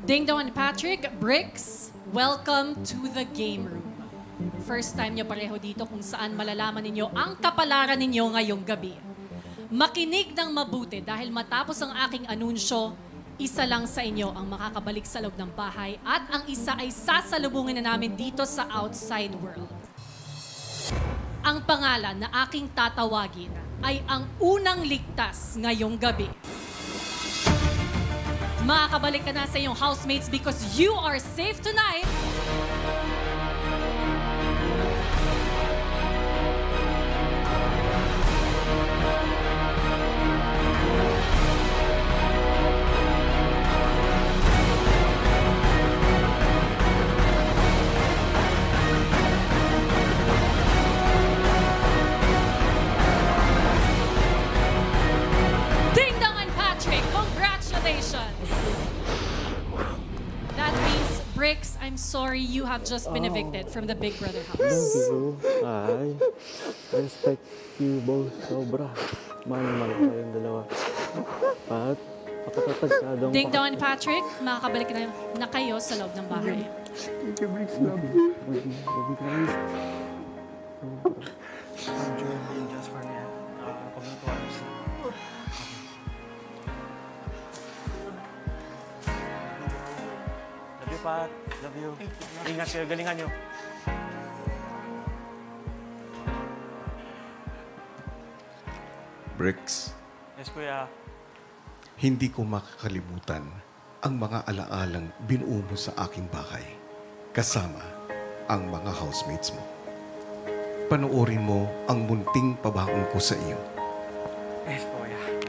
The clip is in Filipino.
Ding Dong and Patrick, Bricks, welcome to the game room. First time nyo pareho dito kung saan malalaman ninyo ang kapalaran ninyo ngayong gabi. Makinig ng mabuti dahil matapos ang aking anunsyo, isa lang sa inyo ang makakabalik sa loob ng bahay at ang isa ay sasalubungin na namin dito sa outside world. Ang pangalan na aking tatawagin ay ang unang ligtas ngayong gabi. Makakabalik ka na sa iyong housemates because you are safe tonight. Ding Dong and Patrick, congratulations! That means, Bricks, I'm sorry you have just been evicted from the Big Brother house. Thank you. Ay, respect you both. Sobra. Mahal ko kayong dalawa. At pakatatagsadong... Ding Dong and Patrick, makakabalik na kayo sa loob ng bahay. Thank you, Bricks. Love you. Love you. Just for me. Pag natuwa siya. Love you, Pat. Love you. Ingat kayo. Galingan nyo. Bricks, Yes, Kuya. hindi ko makakalimutan ang mga alaalang binuo mo sa aking bahay, kasama ang mga housemates mo. Panoorin mo ang munting pabaong ko sa iyo. Yes, Kuya.